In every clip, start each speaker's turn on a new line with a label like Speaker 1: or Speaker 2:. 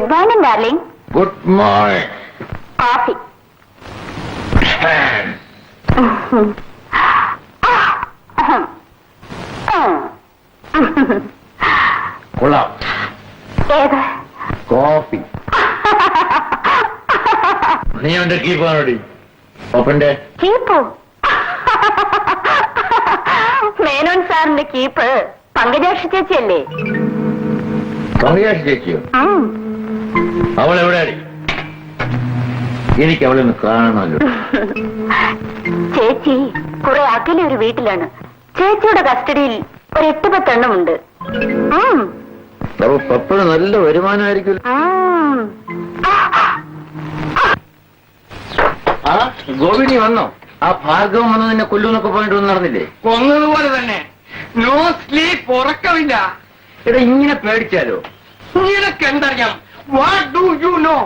Speaker 1: Good morning darling.
Speaker 2: Good morning.
Speaker 1: Coffee.
Speaker 2: കൊള്ളാം.
Speaker 1: ഏത്
Speaker 2: coffee? നീ അവന്റെ കീപ്പാണോടി? ഓപ്പന്റെ
Speaker 1: കീപ്പോ? മേനോൻ സാറിന്റെ കീപ്പ് പങ്കജാക്ഷി ചേച്ചിയല്ലേ?
Speaker 2: പങ്കജാക്ഷി ചേച്ചിയോ? അവൾ എവിടെയാടി? എനിക്ക് അവളെ ഒന്ന് കാണണമല്ലോ.
Speaker 1: ചേച്ചി കുറെ അകലെ ഒരു വീട്ടിലാണ്. ചേച്ചിയുടെ കസ്റ്റഡിയിൽ ഒരു 8-10 എണ്ണമുണ്ട്.
Speaker 2: എപ്പോഴും നല്ല വരുമാനമായിരിക്കും. ആ ഗോപിനി വന്നോ? ആ ഭാർഗവം വന്ന് നിന്നെ കൊല്ലൂന്നൊക്കെ പോയിട്ട് ഒന്നും നടന്നില്ലേ?
Speaker 3: കൊന്നതുപോലെ തന്നെ. നോ സ്ലീപ്പ്, ഉറക്കമില്ല.
Speaker 2: എടാ ഇങ്ങനെ പേടിച്ചാലോ?
Speaker 3: നിനക്ക് എന്തറിയാം? What do you know?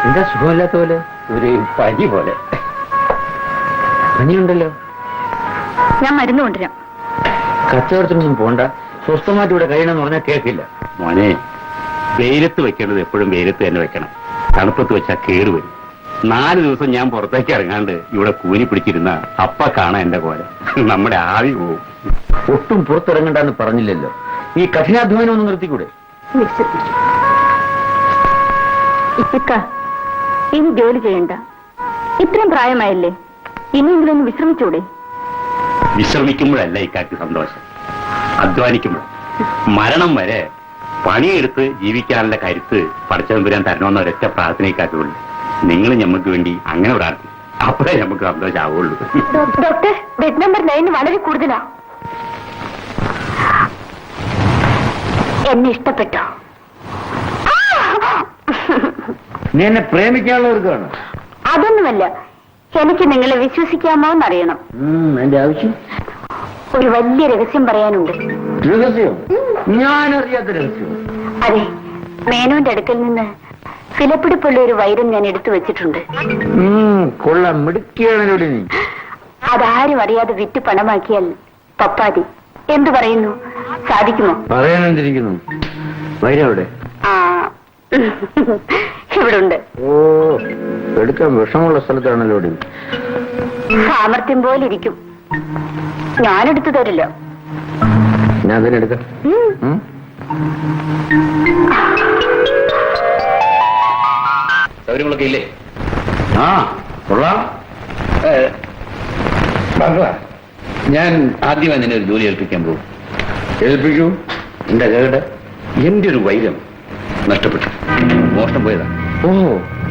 Speaker 2: എന്താ സുഖമില്ലാത്ത പോലെ? ഒരു പനി പോലെ. പനിയുണ്ടല്ലോ.
Speaker 1: ഞാൻ മരുന്ന് കൊണ്ടുവരാം.
Speaker 2: കച്ചവടത്തിനൊന്നും പോണ്ട, സ്വസ്ഥമായിട്ട് ഇവിടെ കഴിയണമെന്ന് പറഞ്ഞാൽ കേൾക്കില്ല.
Speaker 4: മോനെ, വെയിലത്ത് വെക്കേണ്ടത് എപ്പോഴും വെയിലത്ത് തന്നെ വെക്കണം. തണുപ്പത്ത് വെച്ചാൽ കേട് വരും. 4 ദിവസം ഞാൻ പുറത്തേക്ക് ഇറങ്ങാണ്ട് ഇവിടെ കൂനി പിടിച്ചിരുന്ന അപ്പ കാണാൻ എന്റെ പോലെ നമ്മുടെ ആവി പോവും.
Speaker 2: ഒട്ടും പുറത്തിറങ്ങണ്ടെന്ന് പറഞ്ഞില്ലല്ലോ. ഈ കഠിനാധ്വാനം ഒന്ന് നിർത്തിക്കൂടെ?
Speaker 1: ഇക്ക ഇനി ജോലി ചെയ്യണ്ട. ഇത്രയും പ്രായമായില്ലേ, ഇനിയെങ്കിലും ഒന്ന് വിശ്രമിച്ചൂടെ?
Speaker 4: വിശ്രമിക്കുമ്പോഴല്ല ഇക്കാക്ക് സന്തോഷം, അധ്വാനിക്കുമ്പോൾ. മരണം വരെ പണിയെടുത്ത് ജീവിക്കാനുള്ള കരുത്ത് പടച്ചതമ്പുരാൻ തരണമെന്ന ഒരൊറ്റ പ്രാർത്ഥന ഇക്കാക്കുള്ളൂ. നിങ്ങൾ ഞമ്മക്ക് വേണ്ടി അങ്ങനെ പ്രാർത്ഥിക്കും, അപ്പോഴേ നമുക്ക് സന്തോഷമാവുള്ളൂ.
Speaker 1: ഡോക്ടർ, ബെഡ് നമ്പർ 9 വളരെ കൂടുതലാ. എന്നെ ഇഷ്ടപ്പെട്ടോ?
Speaker 2: നീ എന്നെ പ്രേമിക്കാനുള്ളവർക്കാണ്?
Speaker 1: അതൊന്നുമല്ല, എനിക്ക് നിങ്ങളെ വിശ്വസിക്കാമോ എന്നറിയണം.
Speaker 2: എന്റെ ആവശ്യം
Speaker 1: ഒരു വലിയ രഹസ്യം പറയാനുണ്ട്.
Speaker 2: രഹസ്യം? ഞാനറിയാത്ത രഹസ്യം?
Speaker 1: അതെ, മേനോന്റെ അടുക്കൽ നിന്ന് വിലപിടിപ്പുള്ള ഒരു വൈരം ഞാൻ എടുത്തു വെച്ചിട്ടുണ്ട്.
Speaker 2: കൊള്ളാം, മിടുക്കിയാണല്ലോടി നീ.
Speaker 1: അതാരും അറിയാതെ വിറ്റ് പണമാക്കിയാൽ പപ്പാതി. എന്തു പറയുന്നു, സാധിക്കുമോ?
Speaker 2: പറയാനെന്തിരിക്കുന്നു? വൈരം എവിടെ?
Speaker 1: ഇവിടെ ഉണ്ട്.
Speaker 2: ഓ, എടുക്കാൻ വിഷമുള്ള സ്ഥലത്താണല്ലോടി.
Speaker 1: സാമർത്ഥ്യം പോലെ ഇരിക്കും. ഞാനെടുത്തു തരില്ല.
Speaker 2: ഞാൻ തന്നെ എടുക്കാം.
Speaker 4: സൗകര്യങ്ങളൊക്കെ ഇല്ലേ?
Speaker 2: ആ കൊള്ളാം.
Speaker 4: ഞാൻ ആദ്യമായി നിന്നെ ഒരു ജോലി ഏൽപ്പിക്കാൻ പോകും.
Speaker 2: ഏൽപ്പിക്കൂ.
Speaker 4: എന്താ കേട്ടെ? എന്റെ ഒരു വൈരം നഷ്ടപ്പെട്ടു, മോഷണം പോയതാ.
Speaker 2: ഓ,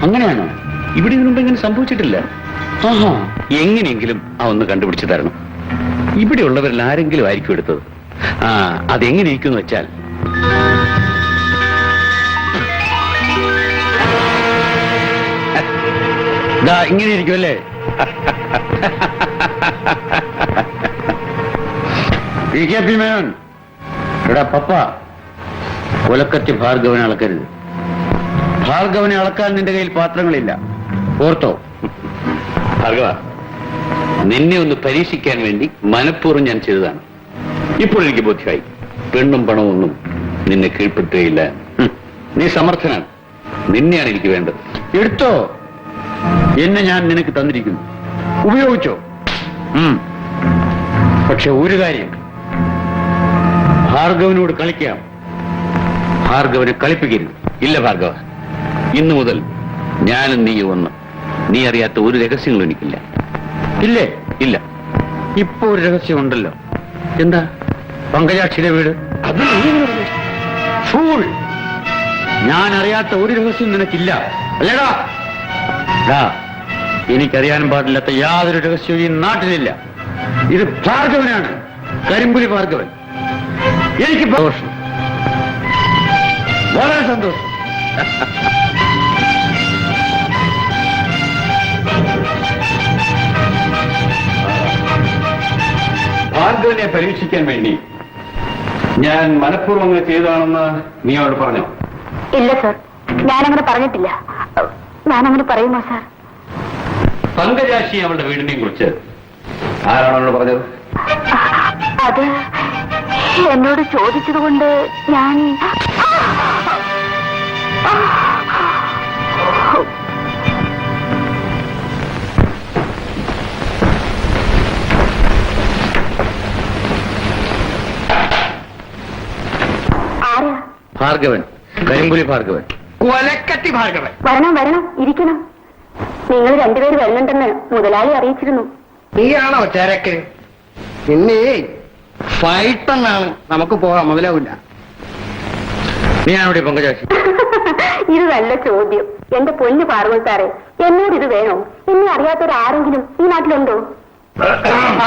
Speaker 2: അങ്ങനെയാണോ?
Speaker 4: ഇവിടെ ഇതിനുമ്പ് ഇങ്ങനെ സംഭവിച്ചിട്ടില്ല.
Speaker 2: ആഹാ,
Speaker 4: എങ്ങനെയെങ്കിലും ഒന്ന് കണ്ടുപിടിച്ച് തരണം. ഇവിടെ ഉള്ളവരിൽ ആരെങ്കിലും ആയിരിക്കും എടുത്തത്. അതെങ്ങനെ ഇരിക്കുമെന്ന് വെച്ചാൽ,
Speaker 2: ഇങ്ങനെ ഇരിക്കുമല്ലേ? പി മേനോൻ, എടാ പപ്പ, കൊലക്കത്തി ഭാർഗവനെ അളക്കരുത്. ഭാർഗവനെ അളക്കാൻ നിന്റെ കയ്യിൽ പാത്രങ്ങളില്ല, ഓർത്തോ?
Speaker 4: ഭാർഗവ, നിന്നെ ഒന്ന് പരീക്ഷിക്കാൻ വേണ്ടി മനഃപൂർവ്വം ഞാൻ ചെയ്തതാണ്. ഇപ്പോൾ എനിക്ക് ബോധ്യമായി, പെണ്ണും പണവും ഒന്നും നിന്നെ കീഴ്പ്പെടുത്തുകയില്ല. നീ സമർത്ഥനാണ്, നിന്നെയാണ് എനിക്ക് വേണ്ടത്.
Speaker 2: എടുത്തോ, എന്നെ ഞാൻ നിനക്ക് തന്നിരിക്കുന്നു, ഉപയോഗിച്ചോ. പക്ഷെ ഒരു കാര്യം, ഭാർഗവനോട് കളിക്കാം, ഭാർഗവനെ കളിപ്പിക്കരുത്.
Speaker 4: ഇല്ല ഭാർഗവ, ഇന്നു മുതൽ ഞാനും നീ ഒന്ന്. നീ അറിയാത്ത ഒരു രഹസ്യങ്ങളും എനിക്കില്ല.
Speaker 2: ഇല്ലേ?
Speaker 4: ഇല്ല.
Speaker 2: ഇപ്പൊ ഒരു രഹസ്യമുണ്ടല്ലോ.
Speaker 4: എന്താ?
Speaker 2: പങ്കജാക്ഷിയുടെ വീട്.
Speaker 4: അത്
Speaker 2: ഫൂൾ! ഞാൻ അറിയാത്ത ഒരു രഹസ്യം നിനക്കില്ല, അല്ലേടാ? എനിക്കറിയാനും പാടില്ലാത്ത യാതൊരു രഹസ്യവും ഈ നാട്ടിലില്ല. ഇത് ഭാർഗവനാണ്, കരിമ്പുലി ഭാർഗവൻ. എനിക്ക് സന്തോഷം, വളരെ സന്തോഷം. ഭാർഗവനെ പരീക്ഷിക്കാൻ വേണ്ടി ഞാൻ മനഃപൂർവ്വം അങ്ങനെ ചെയ്തതാണെന്ന് നീ അവളോട് പറഞ്ഞോ?
Speaker 1: ഇല്ല സർ, ഞാനങ്ങനെ പറഞ്ഞിട്ടില്ല. ഞാനങ്ങനെ പറയുമോ സാർ?
Speaker 2: പങ്കജാക്ഷി അവളുടെ വീടിനെയും കുറിച്ച് ആരാണ് അവളോട് പറഞ്ഞത്?
Speaker 1: അത് എന്നോട് ചോദിച്ചതുകൊണ്ട് ഞാൻ ആരാ?
Speaker 2: ഭാർഗവൻ, കരിമ്പുലി ഭാർഗവൻ.
Speaker 3: കൊലക്കത്തി ഭാർഗവൻ.
Speaker 1: വരണം വരണം, ഇരിക്കണം. നിങ്ങൾ രണ്ടുപേര് വരുന്നുണ്ടെന്ന് മുതലാളി അറിയിച്ചിരുന്നു.
Speaker 3: നീയാണോ ചരക്ക്? പിന്നെ ഫൈറ്റ് എന്നാണ്, നമുക്ക് പോകാം, മുതലാവില്ല.
Speaker 2: നീയാണോടി പങ്കജാക്ഷി?
Speaker 1: ഇത് നല്ല ചോദ്യം. എന്റെ പൊന്നു പാർവതി സാറേ, എന്നോട് ഇത് വേണോ? എന്നെ അറിയാത്തൊരാരെങ്കിലും ഈ നാട്ടിലുണ്ടോ?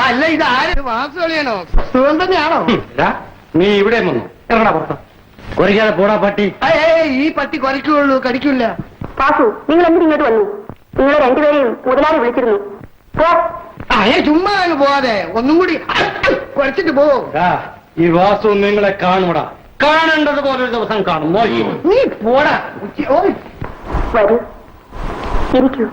Speaker 3: അല്ല, ഇത് ആര്? വാസുകളിയാണോ? സുഖം തന്നെയാണോ?
Speaker 2: നീ ഇവിടെ വന്നു ഇറങ്ങടാ പുറത്ത്. കുറയ്ക്കാതെ പോടാ പട്ടി.
Speaker 3: ഈ പട്ടി കുറയ്ക്കുള്ളൂ, കടിക്കില്ല.
Speaker 1: പാസു, നിങ്ങൾ എന്തിന് ഇങ്ങോട്ട് വന്നു? നിങ്ങളെ രണ്ടുപേരെയും മുതലാളി വിളിച്ചിരുന്നു. പോ.
Speaker 3: ചുമ്മാ അങ്ങ് പോവാതെ ഒന്നും കൂടി കുറച്ചിട്ട് പോ.
Speaker 2: ഈ വാസു നിങ്ങളെ കാണുമടാ, കാണേണ്ടത് പോലെ ഒരു ദിവസം കാണും.
Speaker 3: നീ പോടാ.
Speaker 1: വരൂ, ഇരിക്കൂ.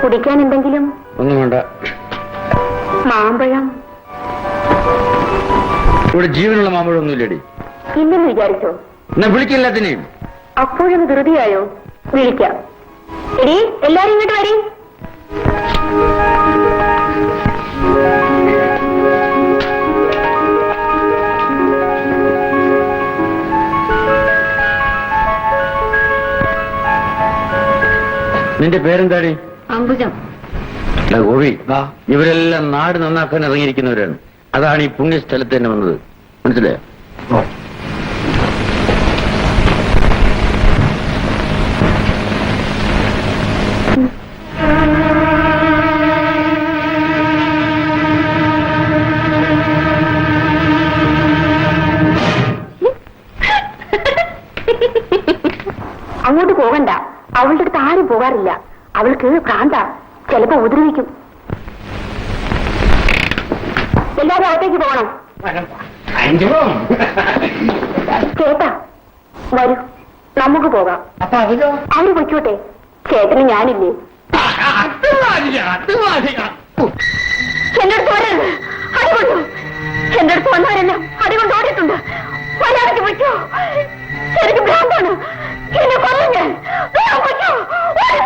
Speaker 1: കുടിക്കാൻ എന്തെങ്കിലും?
Speaker 2: ഒന്നും വേണ്ട.
Speaker 1: മാമ്പഴം?
Speaker 2: ഇവിടെ ജീവനുള്ള മാമ്പഴമൊന്നുമില്ലടി.
Speaker 1: ഇല്ലെന്ന് വിചാരിച്ചോ?
Speaker 2: എന്നാ വിളിക്കില്ലാത്തിനെയും.
Speaker 1: അപ്പോഴും ധൃതിയായോ? വിളിക്കാം. എടി, എല്ലാരും ഇങ്ങോട്ട് വരീ.
Speaker 2: നിന്റെ പേരെന്താടി?
Speaker 1: അംബുജം.
Speaker 2: ഗോപി, ഇവരെല്ലാം നാട് നന്നാക്കാൻ ഇറങ്ങിയിരിക്കുന്നവരാണ്. അതാണ് ഈ പുണ്യസ്ഥലത്ത് തന്നെ വന്നത്. മനസ്സിലായോ?
Speaker 1: അങ്ങോട്ട് പോകണ്ട. അവളുടെ അടുത്ത് ആരും പോകാറില്ല. അവൾക്ക് ഭ്രാന്ത, ചിലപ്പോ ഉപദ്രവിക്കും. എല്ലാവരും അകത്തേക്ക് പോകണം. ചേട്ടാ വരൂ, നമുക്ക് പോകാം.
Speaker 3: അപ്പൊ അതിലോ?
Speaker 1: അവര് പൊയ്ക്കോട്ടെ, ചേട്ടന് ഞാനില്ലേ. എന്റെ അടുത്ത് വരരുത്, അടികൊണ്ടു. എന്റെ അടുത്ത് വന്നവരെല്ലാം അടികൊണ്ട് ഓടിയിട്ടുണ്ട്. മലയാളത്തിൽ പൊയ്ക്കോ, എനിക്ക് ഭ്രാന്താണ്. എന്നെ കൊല്ലും ഞാൻ. പൊയ്ക്കോ,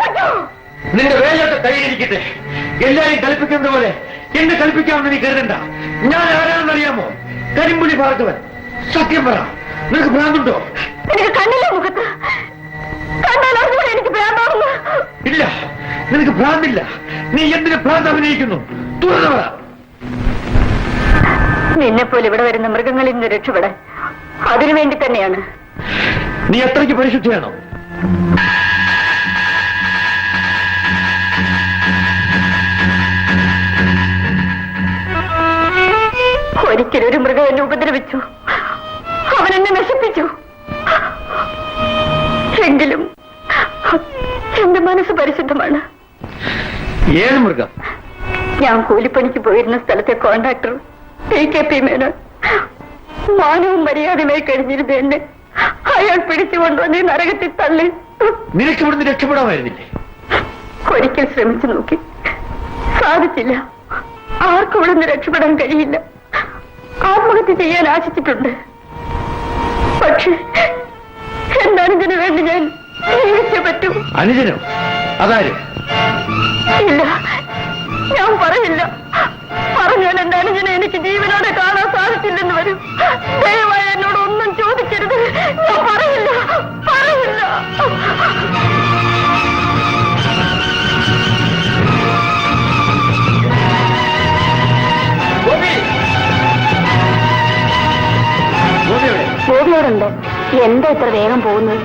Speaker 1: പൊയ്ക്കോ.
Speaker 2: നിന്റെ വേലയൊക്കെ കൈയിരിക്കട്ടെ. എല്ലാരെയും കൽപ്പിക്കുന്നത് പോലെ എന്നെ കൽപ്പിക്കാമെന്ന് നീ കരുതണ്ട. ഞാൻ ആരാണെന്ന് അറിയാമോ? കരിമ്പുലി ഭാർഗവൻ. സത്യം പറ, നിനക്ക് ഭ്രാന്തുണ്ടോ?
Speaker 1: എനിക്ക് കണ്ണില്ല മുഖത്ത്. കണ്ടാൽ അറിഞ്ഞൂടെ എനിക്ക് ഭ്രാന്താണെന്ന്?
Speaker 2: ഇല്ല, നിനക്ക് ഭ്രാന്തില്ല. നീ എന്തിന് ഭ്രാന്ത് അഭിനയിക്കുന്നു? തുറന്നു പറ.
Speaker 1: നിന്നെപ്പോലെ ഇവിടെ വരുന്ന മൃഗങ്ങളിൽ നിന്ന് രക്ഷപ്പെടാൻ അതിനു വേണ്ടി തന്നെയാണ്.
Speaker 2: നീ അത്രയ്ക്ക് പരിശുദ്ധിയാണോ?
Speaker 1: ഒരിക്കലൊരു മൃഗം എന്നെ ഉപദ്രവിച്ചു. അവൻ എന്നെ നശിപ്പിച്ചു. എങ്കിലും എന്റെ മനസ്സ് പരിശുദ്ധമാണ്.
Speaker 2: ഏത് മൃഗം?
Speaker 1: ഞാൻ കൂലിപ്പണിക്ക് പോയിരുന്ന സ്ഥലത്തെ കോൺട്രാക്ടർ TKP മേനോൻ. മാനവും മര്യാദയുമായി കഴിഞ്ഞിരുന്നു എന്നെ അയാൾ പിടിച്ചുകൊണ്ടുവന്ന് നരകത്തിൽ തള്ളി.
Speaker 2: നിനക്ക് ഇവിടുന്ന് രക്ഷപ്പെടാമായിരുന്നില്ലേ?
Speaker 1: ഒരിക്കൽ ശ്രമിച്ചു നോക്കി, സാധിച്ചില്ല. ആർക്കും ഇവിടുന്ന് രക്ഷപ്പെടാൻ കഴിയില്ല. ആത്മഹത്യ ചെയ്യാൻ ആശിച്ചിട്ടുണ്ട്. പക്ഷേ എന്റെ അനുജന് വേണ്ടി ഞാൻ ജീവിച്ചേ പറ്റൂ.
Speaker 2: അനുജനോ? അതാര്?
Speaker 1: ഇല്ല, ഞാൻ പറയില്ല. പറഞ്ഞാൽ എന്റെ അനുജനെ എനിക്ക് ജീവനോടെ കാണാൻ സാധിച്ചില്ലെന്ന് വരും. ദയവായി എന്നോട് ഒന്നും ചോദിക്കരുത്. ഞാൻ പറയില്ല, പറയില്ല. ഗോപിയോടുണ്ട്. എന്താ ഇത്ര വേഗം പോകുന്നത്?